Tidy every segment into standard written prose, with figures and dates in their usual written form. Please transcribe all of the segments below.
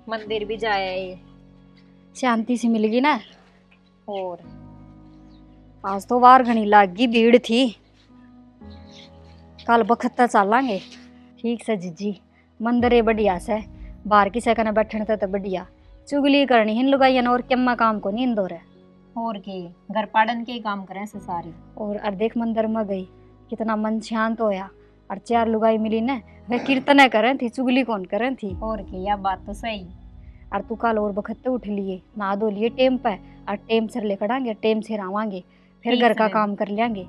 मंदिर भी जाए, शांति सी मिल गई ना। और आज तो बाहर घनी लागी भीड़ थी, कल बखत चलांगे। ठीक से जीजी, मंदिर है बढ़िया से, बाहर की सेकंड बैठने तो बढ़िया। चुगली करनी हिन लुगाई और केम्मा काम को नींद हो रहा। और के घर पाड़न के काम करें से सारी। और अर्धेक मंदिर में गई, कितना मन शांत होया। और 4 लुगाई मिली ना, वे कीर्तन करें थी, चुगली कौन करें थी। और के यह बात तो सही। और तू कल और बखते उठ लिए, नहा धो लिए टेम पे, और टेम से लेकर आएंगे, टेम से आवांगे, फिर ठीक घर से का बेबी। काम कर लेंगे।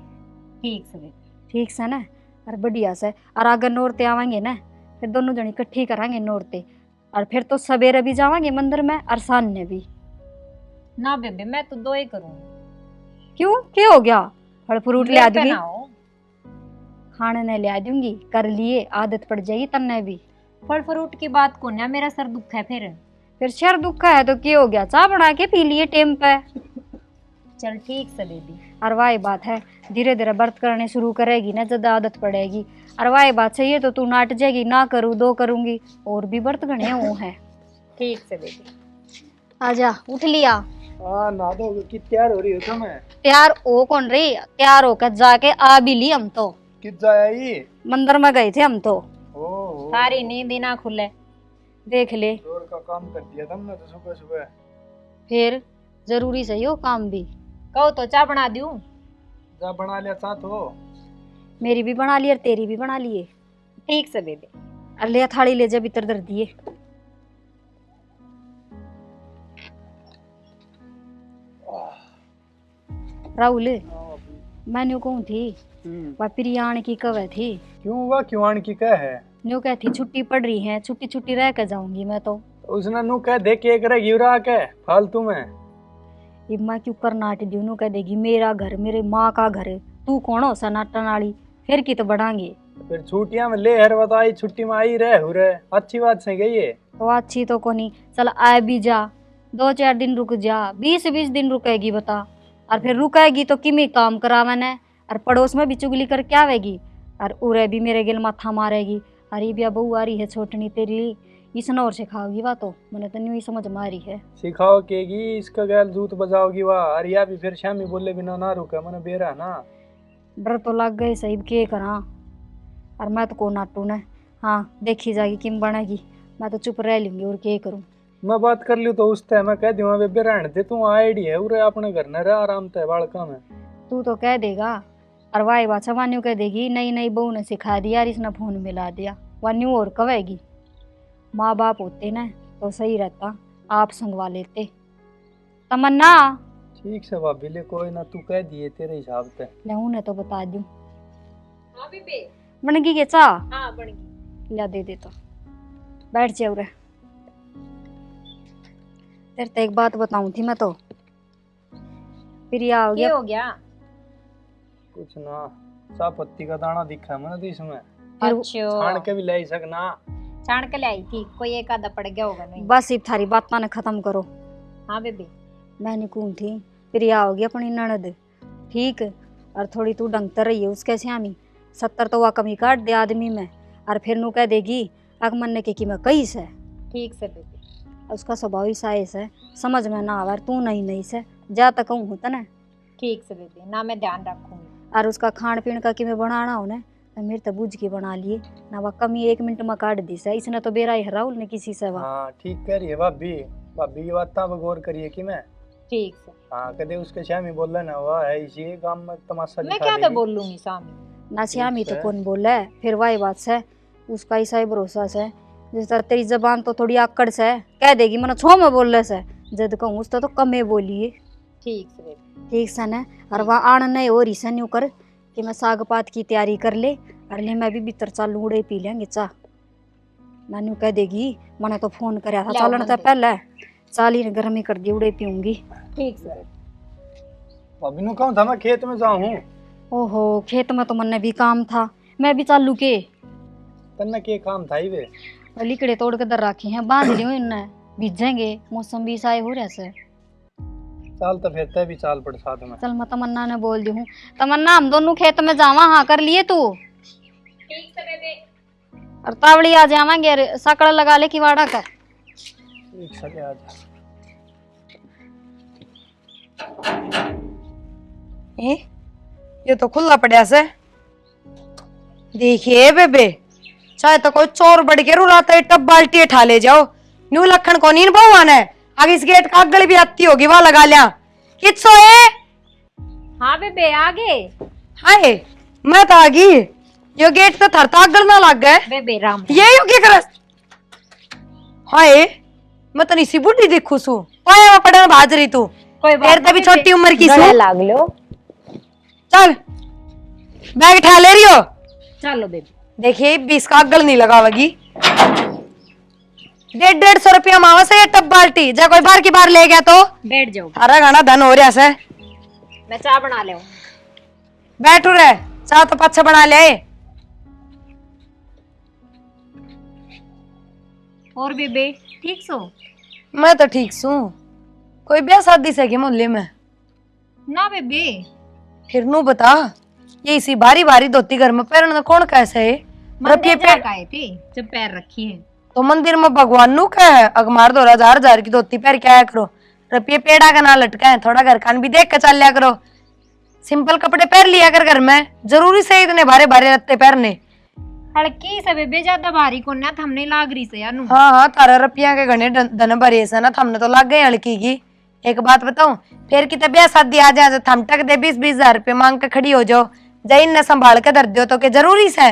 ठीक से बेबी। ठीक से ना। और बढ़िया से, और अगर नौरते आवांगे ना, फिर दोनों जनी इकट्ठी करांगे नौरते। और फिर तो सवेरे भी जावांगे मंदिर में, और सामने भी। ना बेबे, मैं तो 2 ही करूंगी। क्यों, क्या हो गया? फल फ्रूट ले आ मेरे पे दूंगी, ना हो। खाने ने ले आ दूंगी, कर लिए आदत पड़ जाएगी तन्ने भी। फल फ्रूट की बात को ना, मेरा सर दुख है फिर सर दुखा है तो क्या हो गया, चाय बना के पी लिए टेम पे। चल ठीक से बेबी। और वाही बात है, धीरे धीरे व्रत करने शुरू करेगी ना, जब आदत पड़ेगी। और वाही बात सही है तो तू नाट जाएगी, ना करूँ 2 करूंगी, और भी व्रत गणे वो है। ठीक से बेबी। आजा, उठ लिया। हाँ ना दो कि तैयार हो रही हो तुम? तैयार ओ कौन रही, तैयार होकर जाके आ भी ली हम तो। कित जाया ये? मंदिर में गए थे हम तो। ओहो, सारी नींद ही ना खुले। देख ले, जोर का काम कर दिया तुमने तो सुबह सुबह। फिर जरूरी सही हो काम भी। कहो तो चाय बना दूं? जा बना लिया साथ हो। मेरी भी बना ली और तेरी भी बना लिए। ठीक से बेबी। और ले थाली ले जा, भीतर धर दिए। राहुल, मैं न्यू कहूँ थी, वह प्रियाण की कवे थी। क्यों हुआ, क्यों आने की कह है? न्यू कहती छुट्टी पड़ रही है, छुट्टी छुट्टी रह कर जाऊंगी मैं तो। उसने नु कह दे के करेगी उरा के फालतू में। ये मैं क्यों कर नाट दी, न्यू कह देगी मेरा घर मेरे माँ का घर, तू कौन हो सनाटन वाली, फिर की तो बढ़ांगे। फिर छुट्टियां में ले हर बताई, छुट्टी में आई रह हो रहे, अच्छी बात से गई है। तो अच्छी तो कोनी, चल आए भी जा, 2-4 दिन रुक जा, 20-20 दिन रुकेगी बता। और फिर रुकेगी तो किमी काम करावने, और पड़ोस में भी चुगली कर क्या आवेगी, और उरे भी मेरे गिल माथा मारेगी। अरे बिया बहू आ रही है छोटनी तेरी, इसने और सिखाओगी वह तो, मैंने तो न्यू ही समझ में आ रही है। सिखाओ केगी, इसका गैल जूत बजाओगी वाह। अरे या भी फिर शामी बोले बिना ना रुके, मैंने बेरा ना। डर तो लग गए सही, के करा। और मैं तो को नाटू ने, हाँ देखी जाएगी किम बनेगी, मैं तो चुप रह लूंगी और के करूँ। मैं बात कर लियो तो उस टाइम मैं कह दूंगा बेबे रहने दे, तू आईडी है उरे अपने घर न रह आराम से बालका में। तू तो कह देगा, और वाई बात वान्यू कह देगी नई नई बहू ने सिखा दिया और इसने फोन मिला दिया, वान्यू और कहेगी। माँ बाप होते ना तो सही रहता, आप संगवा लेते। तमन्ना, ठीक से भाभी ले, कोई ना, तू कह दिए तेरे हिसाब से। ले उन्हें तो बता दूं। हाँ बेबे। बन गई के चा, हाँ बन गई। लिया दे देता, बैठ जाओ रे। तेरे तो एक बात बताऊं थी मैं तो, प्रिया हो क्या गया। हो गया? कुछ ना, सा पत्ती का दाना दिखा है मैंने तो इसमें, फिर छान अच्छा, के भी ले सकना। छान के ले आई थी, कोई एक आधा पड़ गया होगा नहीं। बस इब थारी बात ने खत्म करो। हाँ बेबी। मैंने कून थी, प्रिया हो गई अपनी ननद, ठीक। और थोड़ी तू ढंगतर रही है उसके श्यामी, 70 तो वह कमी काट दे आदमी में। और फिर नू कह देगी अगमन ने कि मैं कई से। ठीक से बेबी। उसका स्वभाव ही साइस है, समझ में ना आवा, तू नहीं नहीं से जा तक कहूँ होता ना। ठीक से बेबी, ना मैं ध्यान रखूंगी। और उसका खान पीन का कि मैं बनाना हो ना, तो मेरे तो बुझ के बना लिए ना, वह कमी 1 मिनट में काट दी से। इसने तो बेरा ही राहुल ने किसी से वह। हाँ ठीक कह रही है भाभी, भाभी की बात पर गौर करिए कि मैं। ठीक से। हाँ कदे उसके श्यामी बोल रहा ना, वह है इसी काम में तमाशा मैं दिखा क्या तो देगी। बोल लूंगी सामी। ना श्यामी तो है। कौन बोले, फिर वही बात से उसका ऐसा ही भरोसा से, जिस तरह तेरी जबान तो थोड़ी आकड़ से कह देगी मैंने छो में बोल से, जद कहूँ उस तो कमे बोलिए। ठीक से बेबी। ठीक से न। और वह आन नहीं हो रही से न्यू कर कि मैं साग पात की तैयारी कर ले, और ले मैं भी भीतर चालू उड़े पी लेंगे चाह। नानू कह देगी मैंने तो फोन कराया था लाओ चालन से बंदे। पहले, चाली ने गर्मी कर दी उड़े पीऊंगी। ठीक से। भाभी नु कहूँ था मैं खेत में जाऊँ। ओहो, खेत में तो मन भी काम था, मैं भी चालू के तन्ने के काम था ही वे। लिकड़े तोड़ के दर रखे हैं, बांध लियो इनने, भीजेंगे, मौसम भी साए हो रहा से। चाल तो फिर तय भी चाल पड़ साथ में। चल मैं तमन्ना ने बोल दी हूँ, तमन्ना हम दोनों खेत में जावा, हाँ कर लिए तू। ठीक से बेबी। और तावड़ी आ जावांगे, सकड़ लगा ले किवाड़ा का। रिक्शा ले आ जा। ये तो खुला पड़ा से। देखिए बेबे, चाहे तो कोई चोर बढ़ के रुलाता है, टब बाल्टी उठा ले जाओ। न्यू लखन को नींद बहुआन है, आगे इस गेट का अगल भी आती होगी, वहां लगा लिया। किसो है? हाँ बेबे आगे। हाय, मैं तो आ गई। यो गेट तो थरता अगल ना लग गए। बेबे राम ये यो क्या करस? हाय, मैं तो नहीं बुढ़ी दिखू सू। पाया में पड़े भाज रही तू। कोई तेरे तो भी छोटी उम्र की सू। लाग लो। चल, बैग उठा ले रही हो। चलो बेबे। देखिए 20 का अगल नहीं लगावेगी। 150 रुपया मावा से ये टब बाल्टी, जा कोई बार की बार ले गया तो बैठ जाओ। हरा गाना धन हो रहा से। मैं चाय बना ले। बैठू रहे, चाह तो पच्छा बना ले। और बेबे ठीक सो? मैं तो ठीक सू। कोई ब्याह शादी से के मोहल्ले में? ना बेबे। फिर नू बता, ये इसी भारी भारी धोती घर में पहनना कौन कैसे है? मंदिर जाके आए थे जब पैर रखी है। तो मंदिर में भगवान नु क्या है? अगमार 2000 की धोती पहन के आया करो। रुपये पेड़ा का ना लटका है, थोड़ा घर खान भी देख के चल लिया करो। सिंपल कपड़े पहन लिया कर घर में, जरूरी से इतने भारे भारे रत्ते पहनने। हल्की से बेबे, ज्यादा भारी को ना थमने लाग रही से यानू। हाँ, तारा रुपया के घने धन भरे से ना, थमने तो लग गए हल्की की। एक बात बताऊं, फिर की ब्याह शादी आ जाए थम टक दे 20-20 हजार रुपये मांग के खड़ी हो जाओ, जैन ने संभाल के धर दो तो के जरूरी से।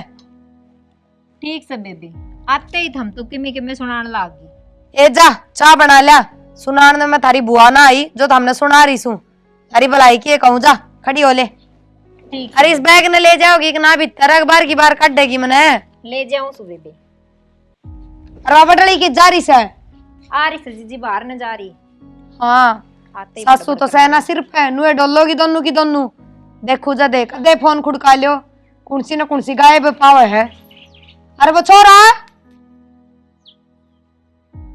ठीक से बेबी, आते ही थम तो किमी सुनाने लाग गई। ए जा, चाय बना लिया। सुनान में मैं थारी बुआ ना आई जो हमने सुना रही सू। थारी भलाई की कहूँ, जा खड़ी हो ले। ठीक। अरे इस बैग ने ले जाओगी कि ना? भीतर अखबार की बार काट देगी मैंने। ले जाऊं सु बेबे। रबड़ली की जारी से आ रही से जी बाहर न जा रही। हाँ, आते ही सासू तो सहना सिर पे नुए डोलो की दोनों की दोनों। देखू जा, देख दे फोन खुड़का लियो, कुंसी न कुंसी गायब पावे है। अरे वो छोरा,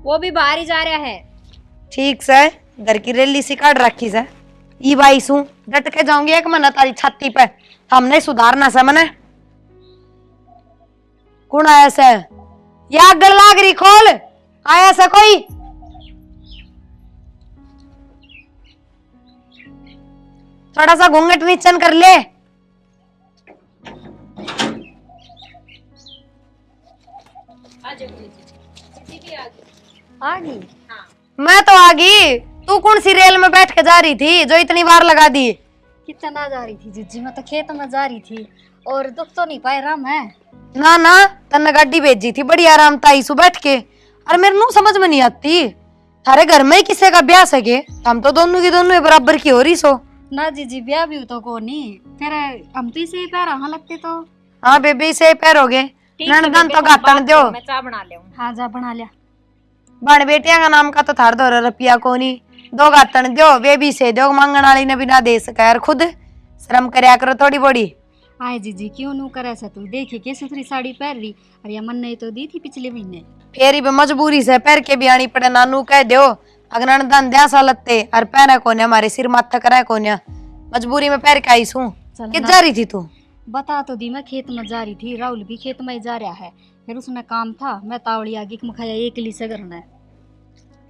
वो भी बाहर ही जा रहा है। ठीक से घर की रेली सी काट रखी से। ई बाई सू डट के जाऊंगी एक महीना तारी छाती पे, हमने सुधारना से मने। कौन आया से? या गल लाग रही खोल, आया से कोई? थोड़ा सा घूंघट नीचन कर ले। आ गई। मैं तो आ गई। तू कौन सी रेल में बैठ के जा रही थी जो इतनी बार लगा दी? कितना जा रही थी जीजी? मैं तो खेत में जा रही थी और दुख तो नहीं पाए राम है। ना ना, तन्ने गाड़ी भेजी थी बड़ी आराम ताई सु बैठ के। और मेरे नू समझ में नहीं आती, थारे घर में किसे का ब्याह सके? हम तो दोनों की दोनों बराबर की हो रही सो। ना जीजी, ब्याह भी तो को नहीं, फिर हम तो इसे पैर हाँ लगते तो। हाँ बेबी, से पैर हो गए। ननदन तो गातन दो। मैं चाय बना ले। हाँ जा बना लिया। बन बेटिया का नाम का तो थार 2 रुपया को नहीं, 2 गातन दो। बेबी से दो, मांगन वाली ने बिना दे सका यार, खुद शर्म करया करो थोड़ी बड़ी। आए जीजी, क्यों नू करे से? तू देखी के सुथरी साड़ी पहन रही, और ये मन ने तो दी थी पिछले महीने। फेरी भी मजबूरी से पैर के भी आनी पड़े। नानू कह दो अगनन दन द्या सालते और पैर कोन्या हमारे सिर माथा कराए कोन्या, मजबूरी में पैर के आई सू। कित जा रही थी तू? बता तो दी, मैं खेत में जा रही थी, राहुल भी खेत में जा रहा है, फिर उसने काम था, मैं तावड़ी आगे मखाया एक ली से करना है।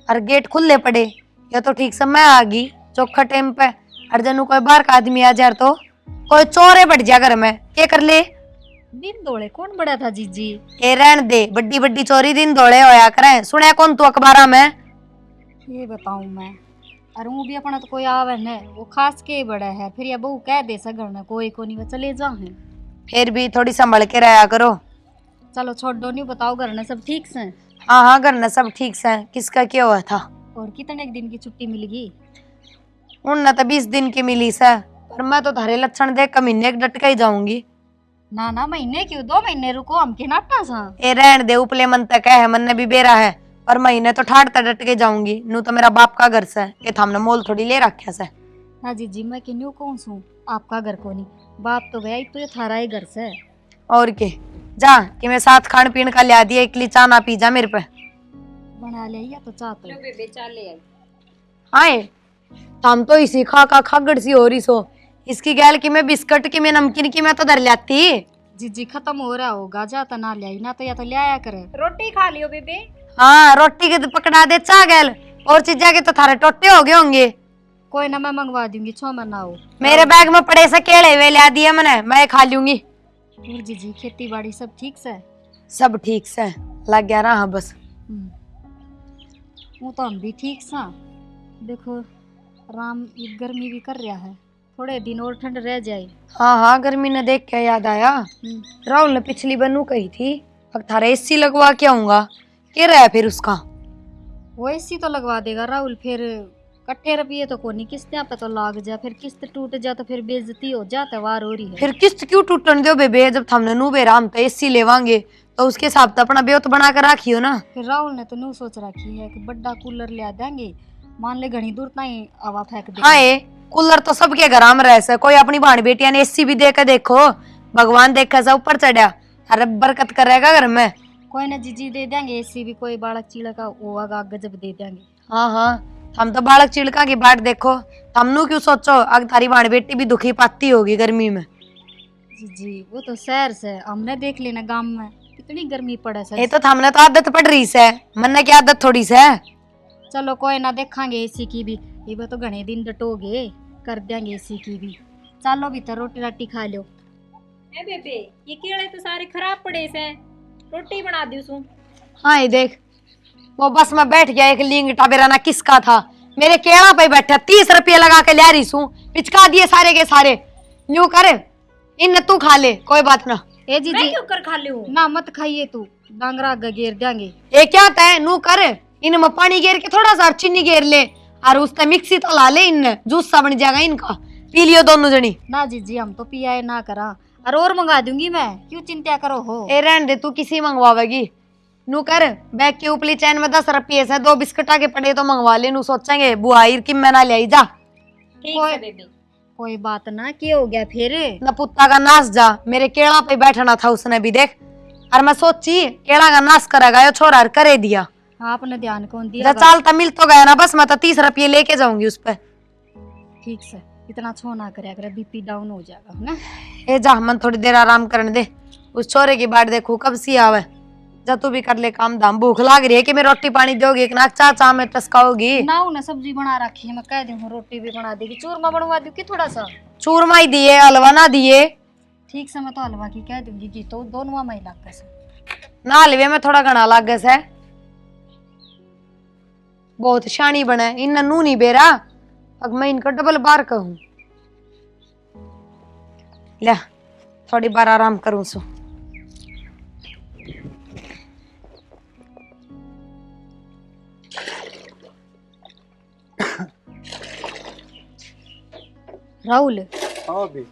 और गेट खुले पड़े, या तो ठीक से मैं आ गई चौखा टाइम पे। और जनू कोई बाहर का आदमी आ जाए तो कोई चोरे बढ़ जा घर में, क्या कर ले? दिन दौड़े कौन बड़ा था जीजी? ए रहन दे, बड्डी बड्डी चोरी दिन दौड़े होया करे। सुने कौन तू अखबारा में? ये बताऊं मैं, और वो भी अपना तो कोई आवे न, वो खास के बड़ा है, फिर ये बहू कह दे सगर न कोई को नहीं, वो चले जा है। फिर भी थोड़ी संभल के रहा करो। चलो छोड़ दो, नहीं बताओ घर ने सब ठीक से? हाँ हाँ, घर में सब ठीक से। किसका क्या हुआ था? और कितने दिन की छुट्टी मिल गई? उन तो 20 दिन की मिली से, पर मैं तो थारे लक्षण देख के महीने डट के ही जाऊंगी। ना ना, महीने क्यों, 2 महीने रुको, हम के नाटा सा। ए रहन दे, उपले मन तक है, मन ने भी बेरा है, पर महीने तो ठाड़ता डट के जाऊंगी। नू तो मेरा बाप का घर से, ये हमने मोल थोड़ी ले रखा से। हाँ जीजी, मैं क्यों कौन सू आपका घर को नहीं, बाप तो गया, तो ये थारा ही घर से। और के जा कि मैं साथ खान पीन का लिया दिया, इकली चा ना पी जा मेरे पे। बना ले या तो चाहते लो बेबे चाय ले आई। आए हम तो इसी खा का खागड़ सी हो रही सो। इसकी गैल की मैं बिस्कुट की, मैं नमकीन की मैं तो धर लाती। जीजी खत्म हो रहा होगा, जा तो ना लिया, ना तो या तो लिया करे। रोटी खा लियो बेबे। हाँ रोटी के तो पकड़ा दे चागल, और चीजा के तो थारे टोटे हो गए होंगे। कोई ना मैं मंगवा दूंगी, छो मत ना हो। मेरे बैग में पड़े से केले वे ला दिए मैंने, मैं खा लूंगी। और जीजी खेती बाड़ी सब ठीक से? सब ठीक से लग गया रहा बस। वो तो हम भी ठीक सा। देखो राम ये गर्मी भी कर रहा है, थोड़े दिन और ठंड रह जाए। हाँ हाँ गर्मी ने देख के याद आया, राहुल ने पिछली बनू कही थी अब थारा एसी लगवा के आऊंगा, क्या रहा फिर उसका? वो एसी तो लगवा देगा राहुल, फिर कट्ठे रुपये तो कोनी किस्तें पे तो लाग जा, फिर किस्त टूट जा तो फिर बेइज्जती हो जा, तवार हो रही है। फिर किस्त क्यों टूटन दो बेबे, जब हमने नू बेरा हम तो एसी लेवांगे तो उसके हिसाब तो अपना ब्योत बना कर रखियो ना। फिर राहुल ने तो नू सोच रखी है कि बड़ा कूलर ले देंगे, मान ले घनी दूर ताई हवा फेंक दे। हाँ कूलर तो सबके घर में रह, कोई अपनी भाण बेटिया ने एसी भी दे के देखो, भगवान देखा सा ऊपर चढ़ा, अरे बरकत करेगा घर में। कोई ना जीजी दे देंगे एसी भी, कोई बालक चिड़का होगा गजब दे देंगे। हाँ हाँ हम तो बालक चिड़का की बाट देखो, हमनू क्यों सोचो अगर थारी भाण बेटी भी दुखी पाती होगी गर्मी में। जी वो तो शहर से, हमने देख लेना गांव में कितनी गर्मी पड़े सर। ये तो हमने तो आदत पड़ रही है, मन की आदत थोड़ी से। चलो कोई ना देखांगे एसी की भी, ये तो घने दिन डटोगे, कर देंगे एसी की भी। चलो भी तो रोटी राटी खा लो। ए बेबे ये केले तो सारे खराब पड़े से, रोटी बना दी सू। हाँ ये देख वो बस में बैठ गया एक लिंगटा बेराना किसका था, मेरे केड़ा पे बैठा 30 रुपये लगा के ले रही सू, पिचका दिए सारे के सारे। यूं करे इन तू खा ले कोई बात ना। ए मैं जीजी क्यों कर खा लूं? ना मत खाइए तू, डांगरा गेर देंगे। ये क्या तय नू कर, इनमें पानी गेर के थोड़ा सा चीनी गेर ले, और उससे मिक्सी तो ला ले, इन जूस सा बन जाएगा इनका, पी लियो दोनों जनी। ना जीजी हम तो पियाए ना करा, और मंगा दूंगी मैं, क्यों चिंता करो हो। ए रहने दे तू किसी मंगवावेगी, नू कर बैग के ऊपरी चैन में 10 रुपये से 2 बिस्किट आके पड़े तो मंगवा ले, नू सोचेंगे बुआ कि मैं ना ले आई जा। ठीक है बेबी। कोई बात ना, क्या हो गया फिर? न पुत्ता का नाश जा, मेरे केड़ा पे बैठना था उसने भी देख, और मैं सोची केड़ा का नाश करेगा यो छोरा, करे दिया। आपने ध्यान कौन दिया? चाल तो मिल तो गया ना, बस मैं तो 30 रुपये लेके जाऊंगी उस पे। ठीक से इतना छो ना करे, अगर बीपी डाउन हो जाएगा ना। ए जा मन थोड़ी देर आराम करने दे, उस छोरे की बाट देखू कब सी आवे, जा तू भी कर ले काम धाम, भूख लाग रही है कि मैं रोटी पानी दोगी कि ना चाचा में टसकाओगी। ना उन्हें सब्जी बना रखी है, मैं कह दूँ रोटी भी बना देगी, चूरमा बनवा दूँ कि थोड़ा सा? चूरमा ही दिए हलवा ना दिए। ठीक से मैं तो हलवा की कह दूंगी कि तो दोनों में इलाका से ना हलवे में थोड़ा घना लागे से, बहुत शानी बने इन नू नहीं बेरा, अब मैं इनका डबल बार कहूँ ले थोड़ी बार आराम करूँ सो। राहुल हाँ भी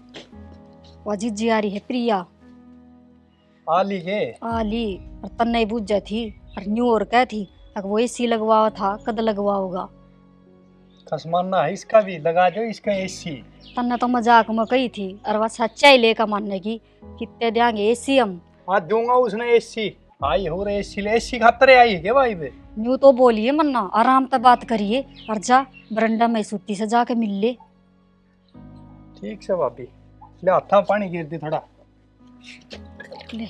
अजीत जी आ रही है, प्रिया आली है आली, और तन्ने बुझ जा थी, और न्यू और कह थी अगर वो एसी लगवाओ था कद लगवाओगा। खसमाना है इसका भी लगा दो, इसका एसी। तन्ने तो मजाक में कही थी, और वह सच्चाई लेकर मानने की, कितने देंगे एसी हम। हाँ दूंगा उसने एसी, आई हो रही एसी ले, एसी खातर आई है क्या भाई बे? न्यू तो बोलिए मन्ना, आराम से बात करिए, और जा बरंडा में सुती से जाके मिल ले। ठीक से भाभी, ले हाथा पानी गिर दे थोड़ा। ले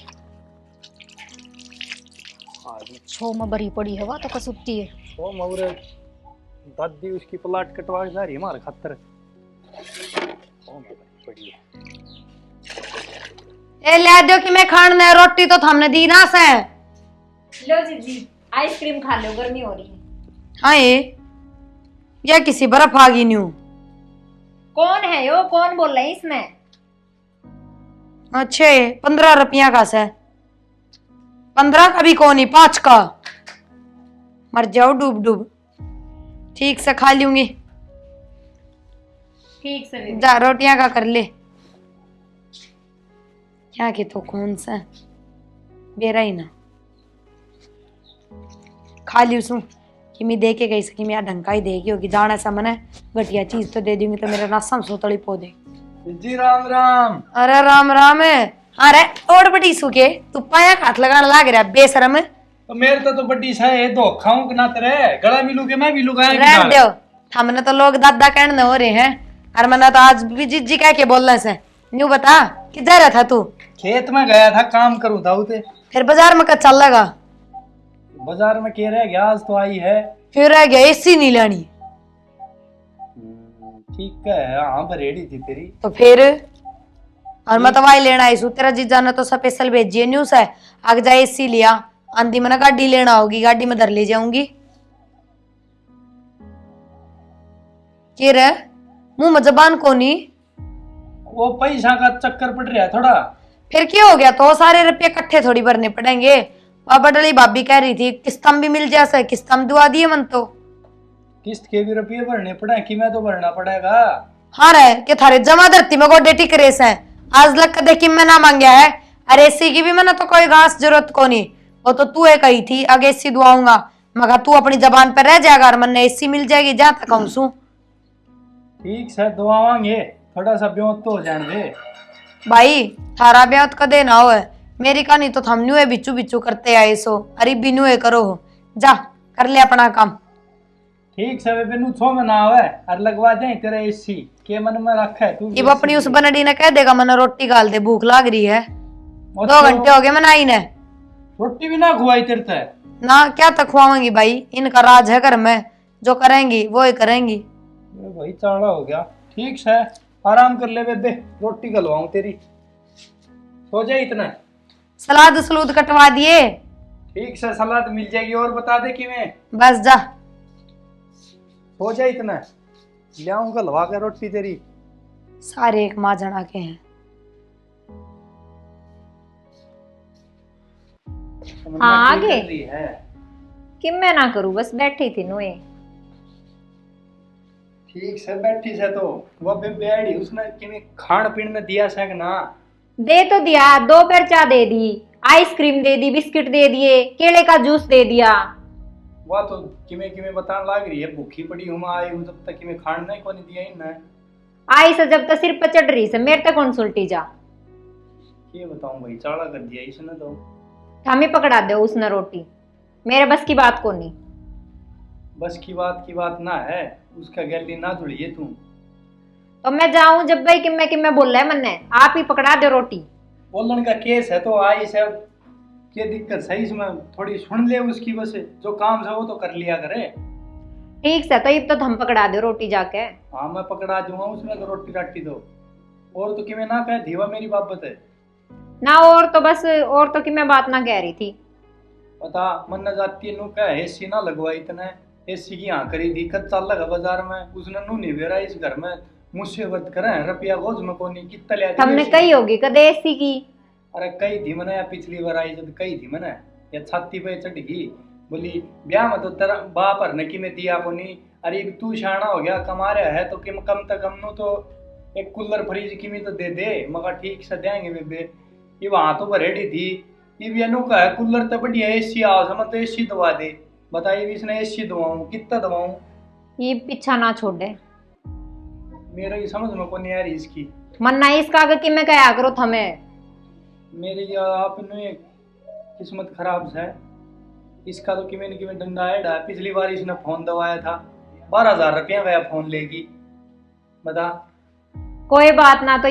छो में बरी पड़ी हवा तो कसुट्टी है। ओ मौरे दादी उसकी प्लाट कटवा जा रही है हमारे खातर। ओ मौरे पड़ी है। ए ले दो कि मैं खाने रोटी तो हमने दी ना से। लो जीजी आइसक्रीम खा लो, गर्मी हो रही है। हाँ ये किसी बर्फ आ गई न्यू। कौन है यो, कौन बोल रहे हैं इसमें? अच्छे 15 रुपया का से, 15 का भी कौन ही 5 का, मर जाओ डूब डूब। ठीक से खा लूंगी, ठीक से बेबी। जा रोटियां का कर ले, क्या के तो कौन सा बेरा ही ना खा लियो सू कि मैं दे के गई सकी, मैं ढंग का ही देगी होगी, जाना सा मने घटिया चीज तो दे दूंगी तो मेरा नासम सोतड़ी पौधे। जी राम राम। अरे राम राम है। अरे और बड़ी सुके तू पाया हाथ लगाने लाग रहा बेशरम। तो मेरे तो बड़ी सा है, दो खाऊं कि ना तेरे गला मिलू के मैं मिलू गाय रह दो, हमने तो लोग दादा कहने हो रहे हैं, और मैंने तो आज भी जीजी कह के बोलने से। न्यू बता किधर रहा था तू? खेत में गया था, काम करूं था उते। फिर बाजार में कब चल लगा? बाजार में कह रहे गया आज तो आई है। फिर रह गया एसी नहीं लेनी। ठीक है, हाँ रेडी थी तेरी तो फिर और मैं तो वाई लेना आई सू, तेरा जीजा ने तो स्पेशल भेजी है न्यूज है, आगे जा एसी लिया, आंधी में ना गाड़ी लेना होगी, गाड़ी में धर ले जाऊंगी। के रे मुंह में जबान कोनी, वो पैसा का चक्कर पड़ रहा है थोड़ा। फिर क्या हो गया, तो सारे रुपये इकट्ठे थोड़ी भरने पड़ेंगे। पापा डली भाभी कह रही थी किस्त भी मिल जाए, किस्त दुआ दिए मन तो। किस्त के भी रुपये भरने पड़े कि मैं तो भरना पड़ेगा। हाँ रे के थारे जमा धरती में गोडे टिक रेस है, आज लग के देखी मैं ना मांगया है। अरे एसी की भी मैंने तो कोई घास जरूरत को नहीं, वो तो तू कही थी आगे एसी दुआऊंगा, मगर तू अपनी जबान पर रह जाएगा और मन एसी मिल जाएगी जहां तक कहूं सू। ठीक से दुआवांगे, थोड़ा सा ब्योत तो हो जाने दे भाई, थारा ब्याह कदे ना हो, मेरी कहानी तो थम न्यूए बिचू बिचू करते आए सो, अरे भी न्यूए करो हो, जा कर ले अपना काम। ठीक से बेबे नु छो में ना आवे और लगवा दे तेरा एसी के मन में रखा है तू। अब अपनी उस बनड़ी ने कह देगा मैंने रोटी गाल दे, भूख लाग रही है, 2 घंटे हो गए मैं आई ने रोटी भी ना खुआई तेरे ते ना, क्या तक खुआवेंगी भाई, इनका राज है घर में, जो करेंगी वो ही करेंगी। भाई चाड़ा हो गया। ठीक है आराम कर ले बेबे, रोटी गलवाऊं तेरी, सो जा इतना। सलाद सलूद कटवा दिए। ठीक से सलाद मिल जाएगी, और बता दे कि मैं बस जा हो जाए इतना, ले आऊं गलवा के रोटी तेरी। सारे एक माँ जना के हैं। हाँ आगे है कि मैं ना करूं, बस बैठी थी नुए। ठीक से बैठी से तो वो बेबेड़ी उसने किने खान पीन में दिया सक ना, दे तो दिया, 2 पैर चाय दे दी, आइसक्रीम दे दी, बिस्किट दे दिए, केले का जूस दे दिया। वह तो किमे किमे बताने लग रही है, भूखी पड़ी हूँ मैं आई हूँ तब तक किमे खान नहीं को नहीं दिया ही ना। आई से जब तक सिर पर चढ़ रही से मेरे तक कौन सुलटी जा। ये बताऊं भाई, चाड़ा कर दिया इसने तो। हमें पकड़ा दे उसने रोटी, मेरे बस की बात को नहीं। बस की बात ना है, उसका गैली ना जुड़िए तू। तो मैं जाऊं जब भाई कि मैं बोल रहा है मन्ने, आप ही पकड़ा दे रोटी। बोलन का केस है तो आई से क्या दिक्कत सही से मैं थोड़ी सुन ले उसकी, बस जो काम है वो तो कर लिया करे। ठीक से तो अब तो हम पकड़ा दे रोटी जाके। हाँ मैं पकड़ा दूंगा उसमें तो रोटी राटी दो, और तो कि मैं ना कह धीवा मेरी बाबत है ना, और तो बस और तो कि मैं बात ना कह रही थी। पता मन न जाती नु कह एसी ना लगवाई इतने, एसी की यहाँ करी थी कच्चा लगा बाजार में, उसने नू नहीं बेरा इस घर में मुझसे वर्त करे रुपया गोज में कोनी कितना लिया हमने कही होगी कदे एसी की। अरे कई थी मैंने, पिछली बार आई जब कई थी मैंने, या छाती पे चढ़ गई बोली ब्याह में तो तेरा बाप हरने की में दिया कोनी, अरे तू शाना हो गया कमा रहा है तो किम कम तक कम नु तो एक कूलर फ्रिज की में तो दे दे, मगर ठीक से देंगे बेबे। ये वहां तो रेडी थी, ये भी अनु का है कूलर तो बढ़िया एसी आओ समझ तो एसी दवा दे, बताइए इसने एसी दवाऊं कितना दवाऊं, ये पीछा ना छोड़े मेरा ये समझ में को नहीं आ रही इसकी। मन ना इसका आगे कि मैं कहा करो थमे, मेरे लिए आपने किस्मत खराब है, इसका तो किमें न किमें डंडा है। पिछली बार इसने फोन दवाया था, 12,000 रुपया गया फोन लेगी, बता। कोई बात ना, तो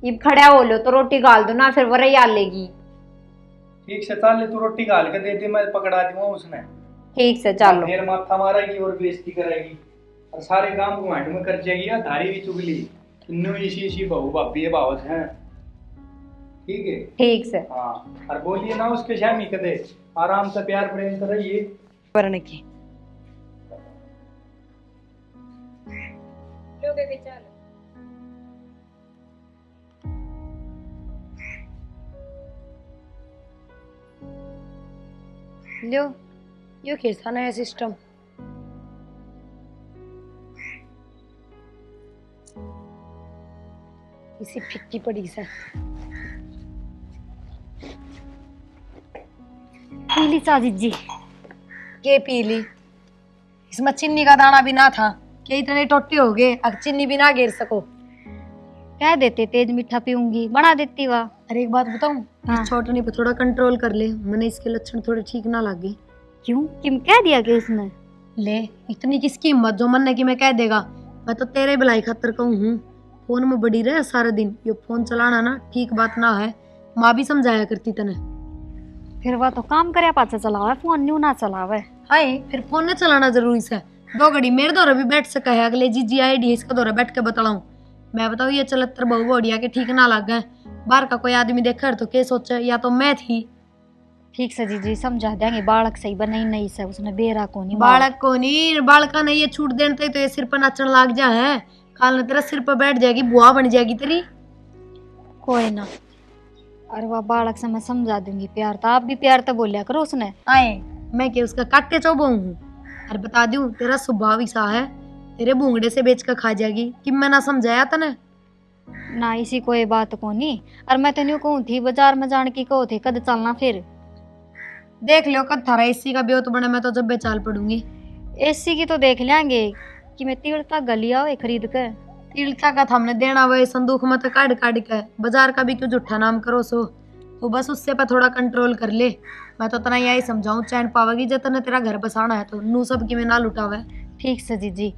इब खड़ा हो लो तो रोटी गाल दो ना, फिर वो रही लेगी। ठीक से चल तू रोटी गाल के दे दे, मैं पकड़ा दूंगा उसने। ठीक से चलो। फिर माथा मारेगी और बेइज्जती करेगी और सारे काम घुमाट में कर जाएगी, धारी भी चुगली इन्नू इसी बहू भाभी भाव है। ठीक है ठीक से। हाँ और बोलिए ना उसके शामी कदे, आराम से प्यार प्रेम कर रहिए वरने की लो यो कैसा नया सिस्टम। इसी फिक्की पड़ी से पीली साजिद जी के पी ली, इसमें चीनी का दाना भी ना था, क्या इतने टोटे हो गए अब चीनी भी ना गिर सको। कह देते तेज मीठा पीऊंगी, बना देती वाह। अरे एक बात बताऊं, हाँ। छोटनी पे थोड़ा कंट्रोल कर ले, मैंने इसके लक्षण थोड़े ठीक ना लगे। क्यों किम कह दिया कि उसने? ले इतनी किसकी हिम्मत जो मन ने कि मैं कह देगा, मैं तो तेरे भलाई खातर कहूँ हूँ, फोन में बड़ी रहे सारा दिन, ये फोन चलाना ना ठीक बात ना है, माँ भी समझाया करती तने। फिर वह तो काम करे पाचा चलावे, फोन न्यू ना चलावे। हाय फिर फोन न चलाना जरूरी से। 2 घड़ी मेरे दौरा भी बैठ सका है, अगले जीजी आईडी इसका दौरा बैठ के बताऊं। मैं बताऊं ये चलतर बहु बढ़िया के ठीक ना लग गए। बाहर का कोई आदमी देखकर तो के सोचे या तो मैं थी। ठीक से जीजी समझा देंगे, बालक सही बने नहीं से उसने बेरा को नहीं बालक को नहीं, बालका नहीं, ये छूट देने तो ये सिर पर नाचन लाग जा है। काल ने तेरा सिर पर बैठ जाएगी, बुआ बन जाएगी तेरी। कोई ना, अरे वह बालक से मैं समझा दूंगी। प्यार था, आप भी प्यार तो बोलिया करो उसने। आए मैं क्या उसका काटे चौबो हूँ। अरे बता दूं तेरा स्वभाव ही सा है, तेरे भूंगड़े से बेच कर खा जाएगी। कि मैं ना समझाया तने ना इसी कोई बात को नहीं। और मैं तो न्यू कहूँ थी बाजार में जान की कहो थे कद चलना फिर। देख लियो कद थारा एसी का ब्योत बने, मैं तो जब चाल पड़ूंगी। एसी की तो देख लेंगे कि मैं तीर्थता गलिया हुए खरीद कर। तिलका का था हमने देना वही संदूक में तो काट काट के। बाजार का भी क्यों झूठा नाम करो सो, तो बस उससे पर थोड़ा कंट्रोल कर ले। मैं तो तना यही समझाऊं, चैन पावेगी जब तने तेरा घर बसाना है तो नू सब की में ना लुटावे। ठीक से जीजी,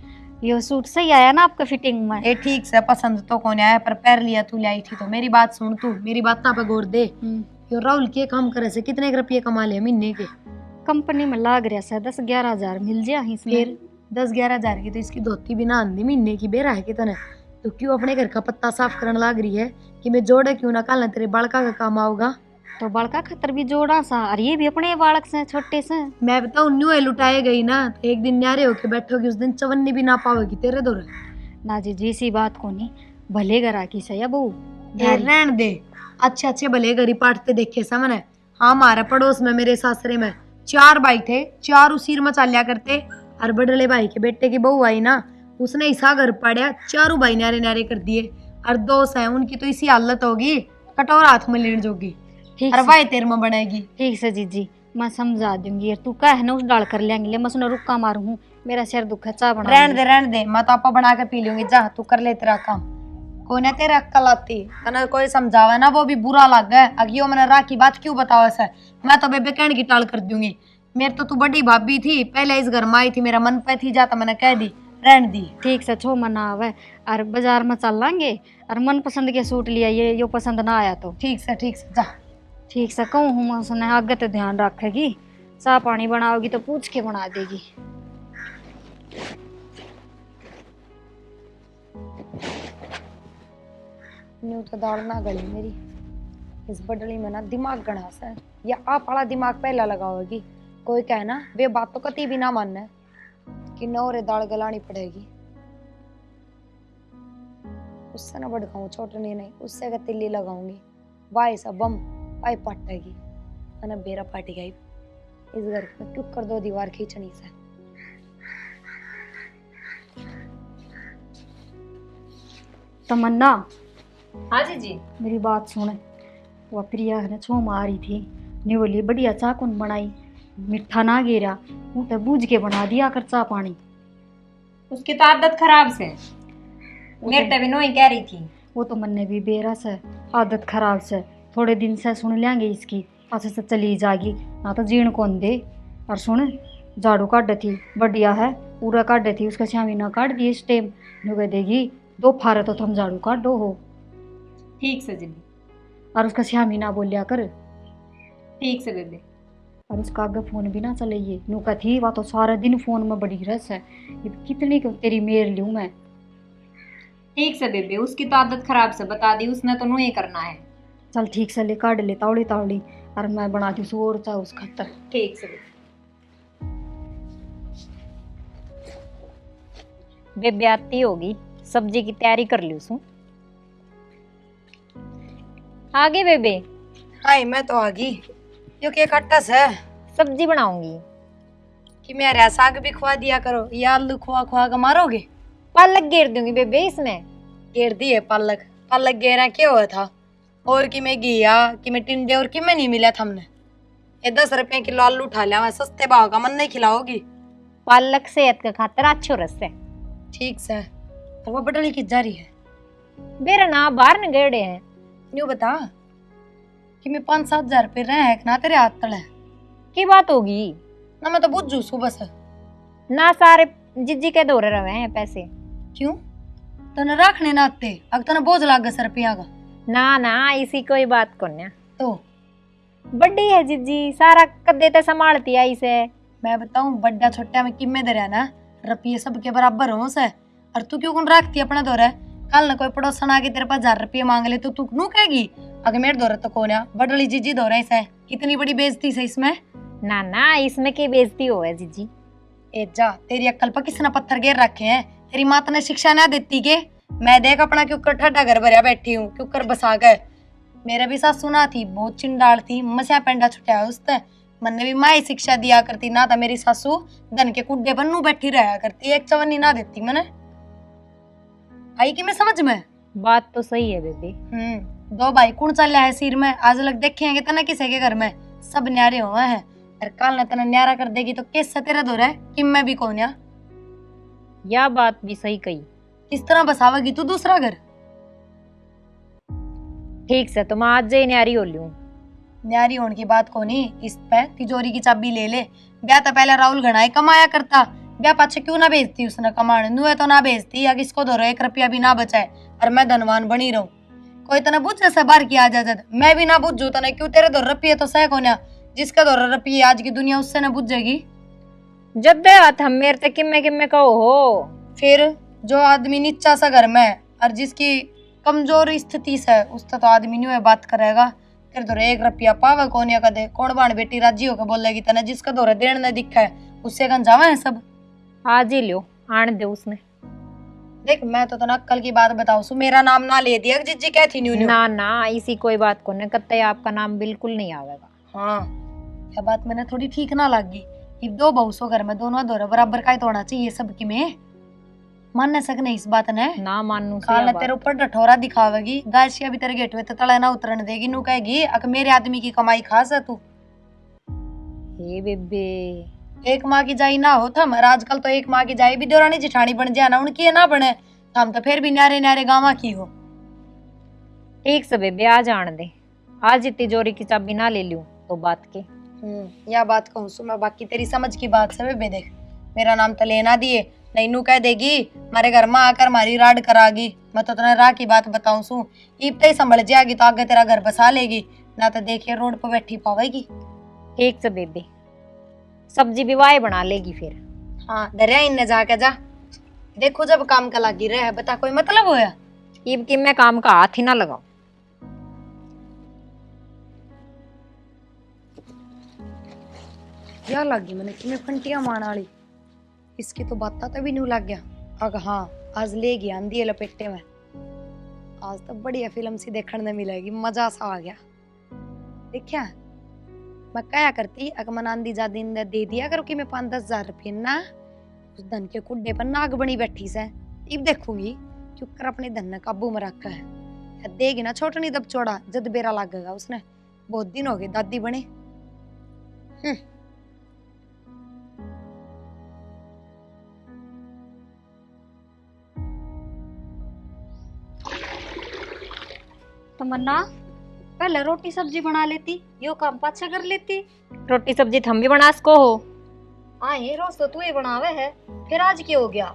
ये सूट सही आया ना आपका फिटिंग में? ए ठीक से पसंद तो कौन आया, पर पैर लिया तू लाई थी तो मेरी बात सुन, तू मेरी बात ना पे गौर दे। यो राहुल के काम करे से कितने रुपये कमा ले महीने के? कंपनी में लाग रहा है 10-11 हजार मिल जाए इसमें। फिर 10-11 हजार की तो इसकी धोती भी ना आंधी महीने की बेरा है कितने। तो क्यों अपने घर का पत्ता साफ करने लाग रही है कि मैं जोड़े क्यों ना, कल तेरे बड़का का काम आओगा। तो बड़का खतर भी जोड़ा सा, और ये भी अपने बालक से छोटे से। मैं बताऊं न्यू लुटाए गई ना तो एक दिन न्यारे होके बैठोगी, उस दिन चवन्नी भी ना पाओगी तेरे दौरे। ना जी सी बात को नहीं, भले घरा की सही बहू रहन दे। अच्छे अच्छे भले गरी पाटते देखे सामने। हाँ हमारे पड़ोस में मेरे सासरे में 4 भाई थे, 4 उसीर में चालिया करते। और बड़े भाई के बेटे की बहू आई ना, उसने ऐसा घर पड़ा 4 भाई न्यारे न्यारे कर दिए। और 2 हैं उनकी तो इसी हालत होगी, कटोरा हाथ में लेने जोगी। ठीक और वाई तेर में बनेगी। ठीक से जीजी मैं समझा दूंगी। यार तू कह ना उस डाल कर लेंगे, मैं सुना रुक्का मारूं, मेरा सिर दुख है, चाय बना रहन दे मैं तो आपा बना के पी लूंगी। जा तू कर ले तेरा काम। कोई ना तेरा अक्कल आती तना कोई समझावे ना वो भी बुरा लग गया। अगियो मैंने राखी बात क्यों बताओ ऐसा, मैं तो बेबे कहने की टाल कर दूंगी। मेरे तो तू बड़ी भाभी थी, पहले इस घर में आई थी, मेरा मन पे थी, जाता मैंने कह दी रहन दी। ठीक से छो मना आवे और बाजार में चल लेंगे। और मन पसंद के सूट लिया, ये यो पसंद ना आया तो ठीक से जा। ठीक से कहूँ हूँ उसने आगे तो ध्यान रखेगी। चाय पानी बनाओगी तो पूछ के बना देगी। न्यू तो दाल ना गली मेरी, इस बडली में ना दिमाग गणास है, या आप वाला दिमाग पहला लगाओगी। कोई कहना वे बात तो कती भी ना मानना कि नौरे दाल गलानी पड़ेगी। उससे ना भड़काऊं चोटनी नहीं, उससे का तिल्ली लगाऊंगी। वाई सा बम पाई पटेगी ना, बेरा पाटी गई। इस घर में क्यों कर दो दीवार खींचनी से। तमन्ना हाँ जी मेरी बात सुन। वो प्रिया ने छो मारी थी, नी बोली बढ़िया चाय कौन बनाई, मिठा ना गिरा, वो तो बूझ के बना दिया कर चाय पानी। उसकी तो आदत खराब से, मेरे तो भी नो ही कह रही थी। वो तो मन भी बेरस है, आदत खराब से थोड़े दिन से सुन लेंगे इसकी, पासे से चली जाएगी ना तो जीण कौन दे। और सुन झाड़ू काट थी बढ़िया है, पूरा काट थी, उसका श्यामी ना काट दिए इस टाइम नु कह देगी 2 फारे तो तुम झाड़ू काट दो हो। ठीक से जी, और उसका श्यामी ना बोलिया कर। ठीक से बेबे। और उसका आगे फोन भी ना चले, ये नुका थी वह तो सारा दिन फोन में बड़ी रस है, ये कितनी क्यों तेरी मेर लूँ मैं। ठीक से बेबे, उसकी तो आदत खराब से बता दी उसने, तो नो ही करना है। चल ठीक से ले काट ले तावड़ी तावड़ी, और मैं बना दी और चाहे उस खतर। ठीक से बेबे। बेबे आती होगी, सब्जी की तैयारी कर ली उसू। आगे बेबे। हाय मैं तो आ गई। यो क्या कट्टस है, सब्जी बनाऊंगी। कि मेरा साग भी खुआ दिया करो, या आलू खुआ खुआ के मारोगे। पालक घेर दूंगी बेबे इसमें। घेर दी है पालक, पालक घेरा क्या हुआ था। और कि मैं घिया कि मैं टिंडे और कि मैं नहीं मिला था हमने। ये 10 रुपए किलो आलू उठा लिया, मैं सस्ते भाव का मन नहीं खिलाओगी। पालक सेहत का खातर अच्छो रस है। ठीक से। और वो बटली की जा रही है बेरा ना बाहर न गेड़े हैं। न्यू बता कि मैं 5-7 हजार रुपये रहे हैं ना तेरे हाथ तले की बात होगी ना, मैं तो बुझू सुबह से ना, सारे जिज्जी के दौरे रहे हैं पैसे। क्यों तने रखने ना आते, अगर तने बोझ लाग गया सर पिया का ना ना इसी कोई बात को ना। तो बड़ी है जीजी, सारा कर देते संभालती आई से। मैं बताऊं बड्डा छोटा में किम्मे दे रहा ना, रुपये सबके बराबर हो से। और तू क्यों कौन रखती अपना दौरा? कल ना कोई पड़ोसन आके तेरे पास 1000 रुपये मांग ले तो तू नू कहेगी अगर मेरे दौरा तो कौन है? बडली जीजी दौरा इसे, इतनी बड़ी बेइज्जती से इसमें। ना ना, इसमें की बेइज्जती हो है जीजी। ए जा, तेरी अक्ल पर किसने पत्थर घेर रखे हैं? तेरी माता ने शिक्षा ना देती के? मैं देख अपना क्यों ठड्डा घर भरिया बैठी हूँ, क्यों कर बसा गए। मेरे भी सास सुना थी, बहुत चिंडाल थी, मसिया पेंडा छुट्या उसने। मैंने भी माई शिक्षा दिया करती ना, था मेरी सासू धन के कुड्डे पर नू बैठी रहा करती, एक चवन्नी ना देती मैंने। आई कि मैं समझ में? बात तो सही है बेबी। दो भाई कौन चल है सिर में, आज लग देखेंगे तना किसी के घर में सब न्यारे हुए हैं। और काल ने तना न्यारा कर देगी तो कैसे तेरा दौर है कि मैं भी कौन या? यह बात भी सही कही। किस तरह बसावेगी तू दूसरा घर? ठीक से, तुम आज जे न्यारी हो लूं। न्यारी होने की बात को नहीं, इस पे तिजोरी की चाबी ले ले। ब्याह तो पहले राहुल घनाई कमाया करता, ब्याह पाछे क्यों ना भेजती उसने कमाने? नुए तो ना भेजती, या किसको दो 1 रुपया भी ना बचाए और मैं धनवान बनी रहूं। कोई तना बुझ जैसे बार की आ जाता, मैं भी ना बुझू तना क्यों? तेरे 2 रुपये तो सह कोन्या, जिसका 2 रुपये आज की दुनिया उससे ना बुझेगी। जब दे हाथ हम मेरे ते किम्मे किम्मे कहो हो। फिर जो आदमी नीचा सा घर में और जिसकी कमजोर स्थिति से उससे तो आदमी नहीं बात करेगा। तेरे दौरे 1 रुपया पावे कोनिया का दे, कौन बाण बेटी राजी होकर बोलेगी तना? जिसका दौरे देने न दिखा है उससे कन जावा है सब। आज ही लो, आन दे उसने। देख मैं तो तना अक्कल की बात बताऊं सु, मेरा नाम ना ले दिया जिज्जी कहती न्यू। ना ना, इसी कोई बात को न कत्ते आपका नाम बिल्कुल नहीं आवेगा। हाँ, यह बात मैंने थोड़ी ठीक ना लगी। ये 2 बहू सो घर में दोनों दौरे बराबर का ही तो होना चाहिए सबकी में। मान सकने इस बात ने ना मानू से काल यह तेरे बात। ऊपर डठोरा दिखावेगी, गायसिया भी तेरे गेट में तो तले ना उतरने देगी। नू कहेगी अक मेरे आदमी की कमाई खास है तू। हे बेबे, एक माँ की जाई ना हो थम, और आजकल तो एक माँ की जाई भी देवरानी जिठानी बन जाए ना, उनकी ना बने हम तो फिर भी न्यारे न्यारे गाँव की हो। ठीक से बेबे, आ जान दे। आज ही तिजोरी की चाबी ना ले लूं तो बात के। या बात कहूँ सु मैं, बाकी तेरी समझ की बात से बेबे। देख मेरा नाम तो लेना दिए नहीं, नू कह देगी मारे घर में आकर मारी राड करागी। मैं तो तुम्हें राह की बात बताऊं सु, ईब तो ही संभल जाएगी तो आगे तेरा घर बसा लेगी ना, तो देखिए रोड पर बैठी पावेगी। ठीक से बेबे, सब्जी भी वाई बना लेगी फिर। हाँ दरिया इन्ने जाके जा, देखो जब काम का लागी रहे बता कोई मतलब होया? ईब की मैं काम का हाथ ही ना लगाऊं। क्या लगी मैंने कि मैं फंटिया मारने वाली, इसकी तो बात तो भी नहीं लग गया। अग हाँ, आज ले गया आंधी है लपेटे में। आज तो बढ़िया फिल्म सी देखने में मिलेगी, मजा सा आ गया। देखिया मैं क्या करती, अगर मन आंधी जा दिन दे दिया करो कि मैं 5-10 हजार रुपये ना उस धन के कुड्डे पर नाग बनी बैठी से। इब देखूंगी क्यों कर अपने धन ने काबू में रखा है। देगी ना छोटनी दब चौड़ा जद बेरा लगेगा उसने। बहुत दिन हो गए दादी बने। तमन्ना पहले रोटी सब्जी बना लेती, यो काम पाछा कर लेती। रोटी सब्जी थम भी बना सको हो। आए रोज तो तू ही बनावे है, फिर आज क्या हो गया?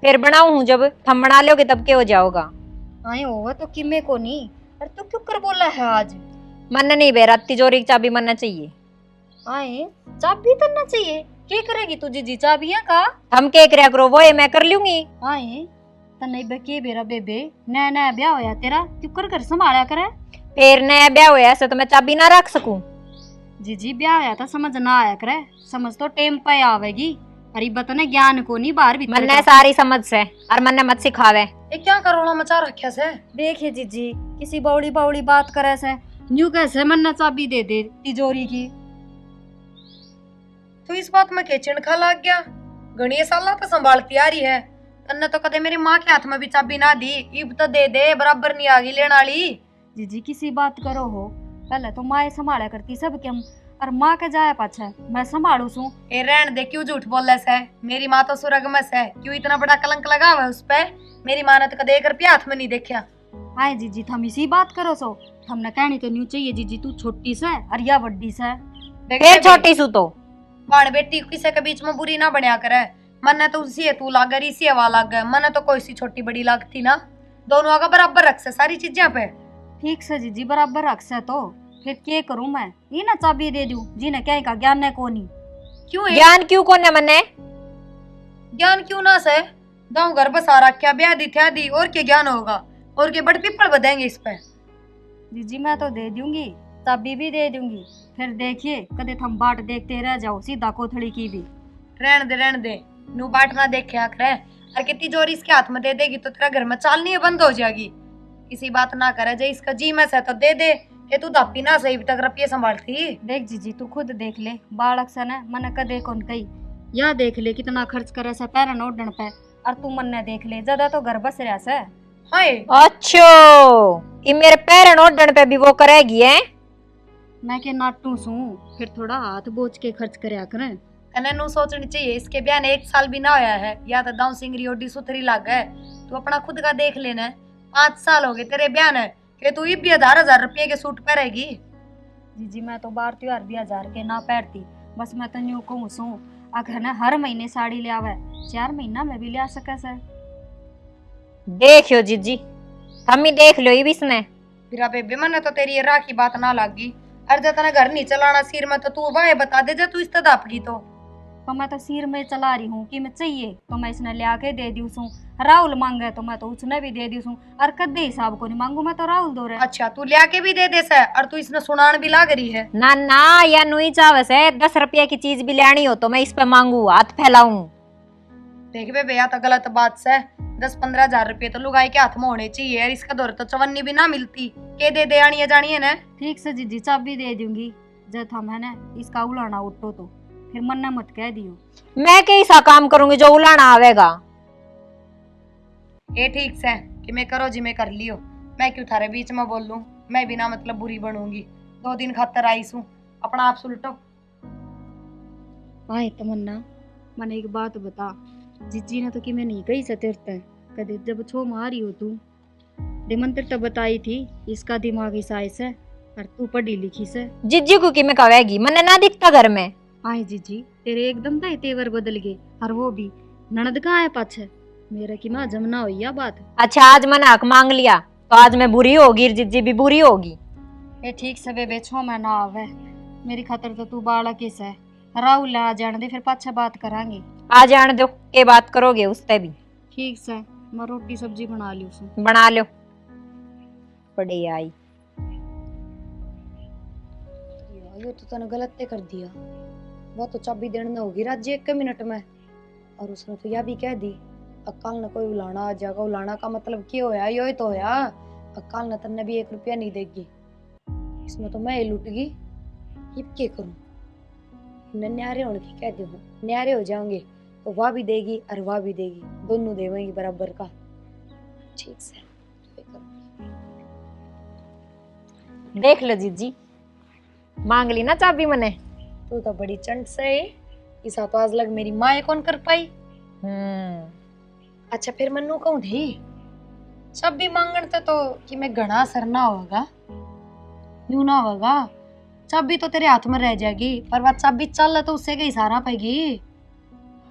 फिर बनाऊ हूँ, जब थम बना लोगे तब के हो जाओगा। आए होगा तो किमे को नहीं, पर तू क्यों कर बोला है आज? मन नहीं बेरा, तिजोरी की चाबी मनना चाहिए। आए चाबी तन्ना चाहिए, क्या करेगी तू जीजी चाबियां का? हम के करया करो, वो ये मैं कर लूंगी। आए तन्ने बके बेरा बेबे, नया नया ब्याह होया तेरा, क्यों कर घर संभाला करे? फिर नया ब्याह हुआ ऐसे तो मैं चाबी ना रख सकूं। जीजी ब्याह होया था समझ ना आया करे, समझ तो टेम पे आवेगी। अरे बतने ज्ञान को नहीं बाहर भीतर मन्ने सारी समझ से और मन्ने मत सिखावे। ये क्या करोना मचा रखा से? देखिए जीजी किसी बावड़ी बावड़ी बात करे से न्यू कैसे मन्ना चाबी दे दे तिजोरी की। तो इस बात में के चिड़खा लग गया? घणी साल तो संभालती आ रही है, तन्ने तो कदे मेरी माँ के हाथ में भी चाबी ना दी, इब तो दे दे बराबर नहीं आगी लेने वाली। जीजी किसी बात करो हो, पहले तो माँ संभाला करती सब के, और माँ के जाया पाछे मैं संभालू सू। ए रहन दे, क्यों झूठ बोले से? मेरी माँ तो सुरग में से, क्यों इतना बड़ा कलंक लगा हुआ उस पे? मेरी माँ ने तो कदे 1 रुपया हाथ में नहीं देखा। आए जीजी थम इसी बात करो सो, हमने कहनी तो न्यू चाहिए जीजी, तू छोटी से और या बड्डी से। फिर छोटी सू तो बाण बेटी किसी के बीच में बुरी ना बनया करे। मन्ने तो उसी है तू लाग रही, इसी हवा लाग गए। मन्ने तो कोई सी छोटी बड़ी लागती ना, दोनों आगा बराबर रख से सारी चीजें पे। ठीक से जीजी बराबर रख से तो, फिर क्या करूं मैं? ये ना चाबी दे दूं जिन्हें क्या का ज्ञान है कोनी। क्यों है? ज्ञान क्यों को न मने? ज्ञान क्यों ना से? गाँव घर बसा रखा, ब्याह दी थ्या दी, और क्या ज्ञान होगा? और के बड़ पिपल बधाएंगे इस पे। जीजी मैं तो दे दूंगी, चाबी भी दे दूंगी, फिर देखिए कदे थम बाट देखते रह जाओ सीधा कोथड़ी की भी। रहने दे नू बाट ना देखे आखिर। और कितनी जोरी इसके हाथ में दे देगी तो तेरा घर में चालनी बंद हो जाएगी। किसी बात ना करे, जे इसका जी में से तो दे दे। ये तू दापी ना सही तक रुपये संभालती। देख जीजी तू खुद देख ले, बालक सा न मन कदे कौन कही, या देख ले कितना खर्च करे से पैरन ओढ़न पे, और तू मन ने देख ले ज्यादा तो घर बस रहा से। हाय अच्छो, ये मेरे पैरन ओढ़न पे भी वो करेगी है? मैं के नाटू सू, फिर थोड़ा हाथ बोझ के खर्च करया करें। कने नू सोचनी चाहिए, इसके ब्याह ने 1 साल भी ना होया है, या तो दाऊ सिंगरी ओडी सुथरी लाग है। तू अपना खुद का देख लेना। 5 साल हो गए तेरे ब्याह ने, कि तू भी 1000 रुपये के सूट पहनेगी। जीजी मैं तो बार त्योहार भी 1000 के ना पहनती, बस मैं तो यूं कहूँ सू अगर ना हर महीने साड़ी ले आवे, 4 महीना में भी ले आ सके से। देखियो जीजी, हम ही देख लो इसने। फिर बेबे मने तो तेरी ये राखी बात ना लागी। अरे जब तना घर नहीं चलाना सिर में, तो तू वाह बता दे, जा तू इस दापगी तो मैं तो सिर में चला रही हूँ कि मैं चाहिए तो मैं इसने ले आके दे दी सू। राहुल मांगे तो मैं तो उसने भी दे दी सू, और कदे हिसाब को नहीं मांगू मैं तो राहुल दो रहे। अच्छा तू ले आके भी दे दे से, और तू इसने सुनान भी लाग रही है। ना ना, या नुई चावस है 10 रुपये की चीज भी लेनी हो तो मैं इस पे मांगू, हाथ फैलाऊं? देख बे भैया तो गलत बात से 10-15 हजार रुपये तो लुगाई के हाथ में होने चाहिए। और इसका दौर तो चवन्नी भी ना मिलती के दे दे आनी है जानी है ना। ठीक से जीजी चाबी दे दूंगी, जब हम है ना इसका उलाना उठो तो फिर मन मत कह दियो। मैं कैसा काम करूंगी जो उलाना आवेगा? ये ठीक से कि मैं करो जी मैं कर लियो, मैं क्यों थारे बीच में बोल लूं? मैं बिना मतलब बुरी बनूंगी। 2 दिन खातर आई हूं, अपना आप सुलटो। आए तमन्ना मन एक बात बता, जीजी ने तो कि मैं नहीं कही से तेरते कदे जब छो मारी हो तू दे मंत्र तो बताई थी इसका दिमाग इस आय से, और तू पढ़ी लिखी से। जिज्जी को कि मैं कहेगी, मने ना दिखता घर में। आए जीजी तेरे एकदम तो तेवर बदल गए, और वो भी ननद कहाँ है पाछे मेरे की माँ जमना हुई या बात। अच्छा आज मैंने हक मांग लिया तो आज मैं बुरी होगी, जिज्जी भी बुरी होगी। ये ठीक से बेबे छो मैं ना आवे मेरी खातर तो तू बालक किस है। राहुल आ जाने दे फिर पाछे बात करांगे। आ जाने दो, के बात करोगे उससे भी। ठीक से मैं रोटी सब्जी बना ली उसमें। बना लो। पड़े आई ये तो तने गलत ते कर दिया। वो तो चाबी देने होगी राज्य 1 मिनट में, और उसने तो यह भी कह दी अक्ल न कोई उलाना आ जाएगा। उलाना का मतलब क्या होया? यो तो होया अक्ल न तन्ने भी 1 रुपया नहीं देगी। इसमें तो मैं ही लुट गई। अब क्या करूं? न्यारे होने की कह दी हूँ, न्यारे हो जाओगे तो वह भी देगी और वह भी देगी, दोनों देवेंगी बराबर का। ठीक से देख लो जीजी, मांग ली ना चाबी मने। तू तो बड़ी चंट से है, इसा तो आज लग मेरी माँ ये कौन कर पाई। अच्छा फिर मन्नू कहूँ थी चाबी मांगन तो कि मैं घना सरना होगा, यूं ना होगा। चाबी तो तेरे हाथ में रह जाएगी, पर वह चाबी चल तो उससे कहीं सहारा पाएगी।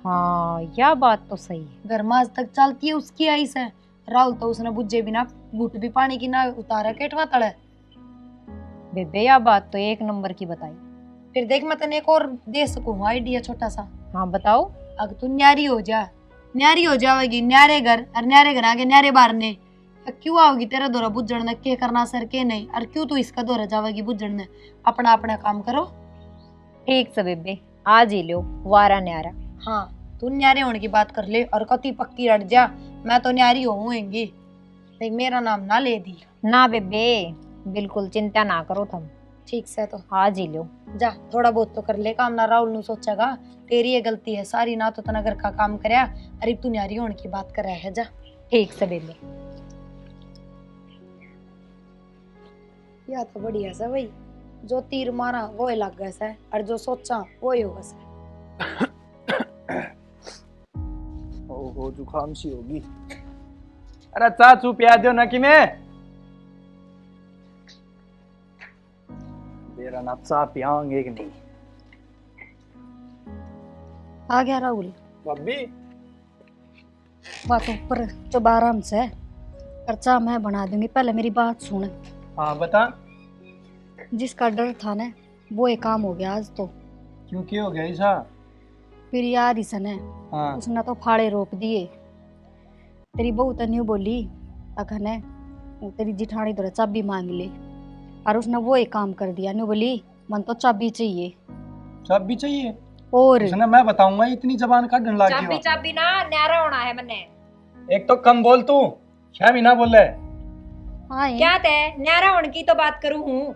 हाँ यह बात तो सही है। घर में आज तक चलती है उसकी आई से। राहुल तो उसने बुझे बिना घुट भी पानी की ना उतारा केटवा तड़े। बेबे यह बात तो 1 नंबर की बताई। फिर देख मैं तने एक और दे सकूँ आइडिया छोटा सा। हाँ बताओ। अगर तू न्यारी हो जा, न्यारी हो जाएगी न्यारे घर, और न्यारे घर आगे न्यारे बार ने क्यों आओगी तेरा दौरा बुझण ने के करना सर के नहीं, और क्यों तू इसका दौरा जावेगी बुझण ने। अपना अपना काम करो। ठीक से बेबे आज ही लो वारा न्यारा। हाँ तू न्यारे होने की बात कर ले, और कति पक्की अड़ जा मैं तो न्यारी होऊंगी। देख मेरा नाम ना ले दी। ना बेबे बिल्कुल चिंता ना करो तुम। ठीक से तो आज ही लो जा, थोड़ा बहुत तो कर ले काम। ना राहुल नु सोचेगा तेरी ये गलती है सारी, ना तो तना घर का काम करया, अरे तू न्यारी होने की बात कर रहा है। जा ठीक से बेबे। या तो बढ़िया सा भाई, जो तीर मारा वो ही लग गया सा, और जो सोचा वो ही होगा सा। ओहो जुकाम सी होगी। अरे चाचू प्याज दो ना कि मैं मेरा ना चा पियांगे कि नहीं। आ गया राहुल। भाभी बात ऊपर चुप आराम से, और चाह मैं बना दूंगी, पहले मेरी बात सुन। हाँ बता। जिसका डर था ना वो एक काम हो गया आज तो। क्यों क्या हो गया ऐसा? फिर यार इसन है हाँ उसने तो फाड़े रोप दिए। तेरी बहू तो न्यू बोली अखन है वो तेरी जिठानी तो चाबी मांग ले, और उसने वो एक काम कर दिया। न्यू बोली मन तो चाबी चाहिए। चाबी चाहिए? और उसने मैं बताऊंगा इतनी जबान काटने लग चाबी गई। चाबी ना न्यारा होना है मन्ने। एक तो कम बोल तू, 6 महीना बोल रहा है। आए क्या ते न्यारा होने की तो बात करूं हूँ।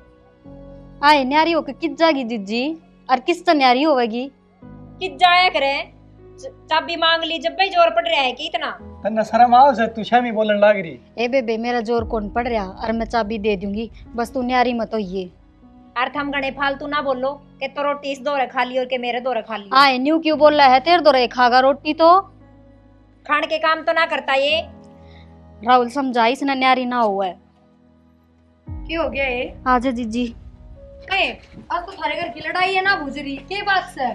आए न्यारी होके किस जागी जिज्जी, और किस तो न्यारी होवेगी। कि जाया करे चाबी मांग ली जब भी जोर पड़ रहा है कि इतना। तन्ना शर्म आओ से तू 6 महीने बोलने लग रही। ए बेबे मेरा जोर कौन पड़ रहा, और मैं चाबी दे दूंगी, बस तू न्यारी मत होइए। अर्थ हम गणे फालतू ना बोलो कि तो रोटी इस दौरे खा ली और के मेरे दौरे खा ली। आए न्यू क्यों बोल रहा है, तेरे दो खागा रोटी तो। खान के काम तो ना करता ये। राहुल समझा इसने न्यारी ना हुआ है। क्यों हो गया ये? आजा जीजी। कहे आज तो थारे घर की लड़ाई है ना भूजरी के बात से?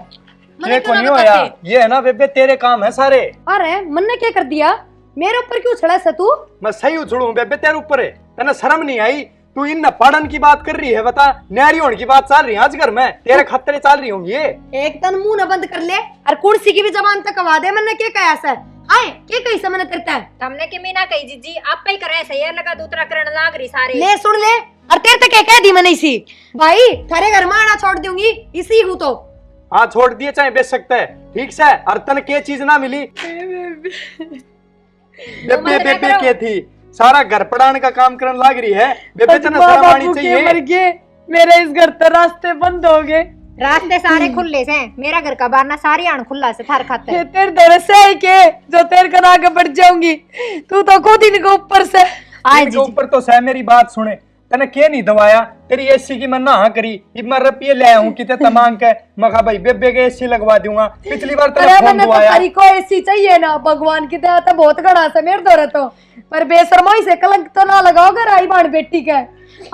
ये कौन होया? ये है ना बेबे तेरे काम है सारे। अरे मन ने क्या कर दिया? मेरे ऊपर क्यों चढ़ा से तू? मैं सही उछड़ू बेबे तेरे ऊपर है। तने शर्म नहीं आई? तू इन पढ़न की बात कर रही है, बता न्यारी होने की बात चल रही है आज घर में, तेरे खतरे चल रही होंगी। ये एक तन मुंह न बंद कर ले और कुर्सी की भी जबान तक कवा दे। मैंने क्या कहा सर? आए क्या कही से मैंने करता है? हमने कि मीना कही जीजी आप पे ही करे सही है लगा दूसरा करण लाग रही सारे। ले सुन ले, और तेरे तक क्या कह दी मैंने इसी भाई थारे घर में आना छोड़ दूंगी इसी हूँ तो। हाँ छोड़ दिए चाहे बेच सकता है, ठीक से। और तन के चीज ना मिली बेबे बेबे के थी सारा घर पढ़ाने का काम करने लग रही है। बेबे तना शर्म आनी चाहिए। मेरे इस घर तो रास्ते बंद हो गए। रास्ते सारे खुले से मेरा घर का बारना सारी आन खुला से थार खाते। तेरे दर से है के जो तेरे कर आगे बढ़ जाऊंगी, तू तो खुद ही निको ऊपर से। आए इनके ऊपर तो सह मेरी बात सुने, तने के नहीं दवाया तेरी एसी की मैं ना करी। इब मैं रुपये ले आऊं किते तमाम के, मैं कहा भाई बेबे के एसी लगवा दूंगा। पिछली बार तेरा फोन दवाया। तारी को एसी चाहिए ना, भगवान की दया तो बहुत घड़ा से मेरे दौरे तो, पर बेशर्माई से कलंक तो ना लगाओगे राई बाण बेटी के।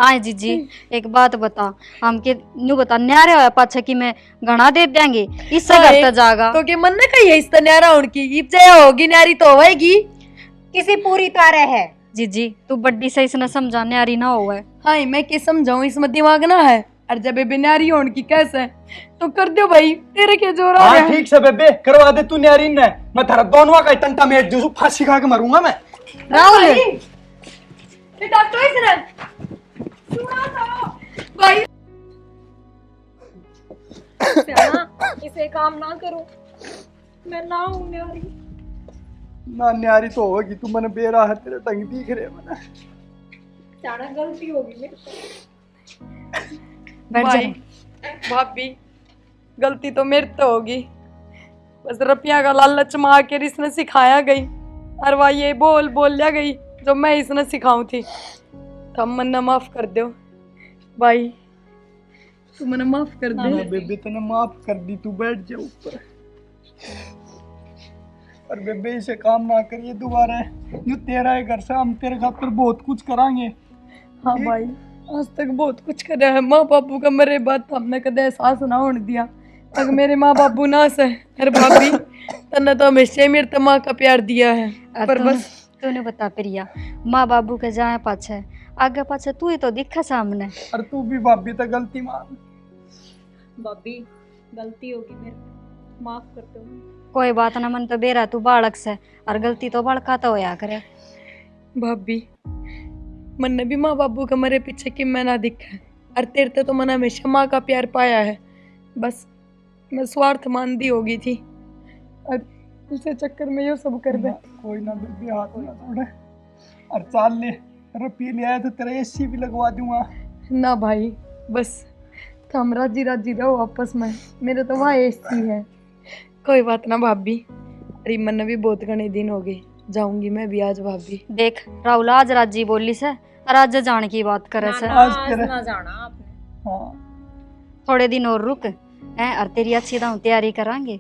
आए जीजी एक बात बता, हम के न्यू बता न्यारे होया पाछे की मैं घना दे देंगे इससे घर तो जागा तो के मन ने कही है इस न्यारा उनकी इब जया होगी न्यारी तो होएगी किसी पूरी तरह है। जीजी तू बड्डी से इसने समझा न्यारी ना हुआ है। हाँ मैं के समझाऊं, इसमें दिमाग ना है। और जब बिनारी होने की कैसे तो कर दो भाई, तेरे के जोर आ हाँ ठीक से बेबे करवा दे तू न्यारी ने। मैं थारा दोनों का टंटा मेट दूं, फांसी खा के मरूंगा मैं। राहुल ये डॉक्टर इसने सुना था भाई इसे काम ना करो, मैं ना हूं न्यारी। ना न्यारी तो होगी तू, मैंने बेरा है तेरे टंग दिख रहे मैंने। जाना गलती होगी मेरे बैठ भाई जा। भाभी गलती तो मेरे तो होगी, बस रुपया का लालच में आकर इसने सिखाया गई, और वह ये बोल बोल लिया गई जो मैं इसने सिखाऊं थी। तो मन्ना माफ कर दो भाई, तू मन्ना माफ कर दे। बेबे तने माफ कर दी, तू बैठ जा ऊपर। और बेबे इसे काम ना करिए दोबारा, यू तेरा है घर से, हम तेरे खातिर बहुत कुछ करांगे। हाँ भाई आज तक बहुत कुछ करा है, माँ बापू का मेरे बात हमने कदे एहसास ना होने दिया तक मेरे माँ बापू ना से। अरे भाभी तन्ने तो हमेशा मेरे तो माँ का प्यार दिया है, पर बस तूने बता प्रिया माँ बाबू के जाए पाछे आगे पाछे तू ही तो दिखा सामने। और तू भी भाभी तो गलती मान। भाभी गलती होगी मेरे, माफ कर दो। कोई बात ना, मन तो बेरा तू बालक से, और गलती तो बड़का तो होया करे। भाभी मन ने भी माँ बाबू के मरे पीछे कि मैं ना दिखा, और तेरे तो मैंने हमेशा माँ का प्यार पाया है। बस मैं स्वार्थ मान दी होगी थी, और उसे चक्कर में ये सब कर दे। कोई ना बेबी हाथ ना छोड़े, और चाल ले रुपये ले आया तो तेरा एसी भी लगवा दूंगा। ना भाई बस तो हम राजी राजी रहो आपस में, मेरे तो वहाँ एसी है। कोई बात ना भाभी, अरे मन भी बहुत घने दिन हो गए, जाऊंगी मैं भी आज भाभी। देख राहुल आज राजी बोली से, और आज जाने की बात करे से। आज तेरा ना जाना आपने। हाँ थोड़े दिन और रुक है, और तेरी अच्छी दाऊ तैयारी करांगे।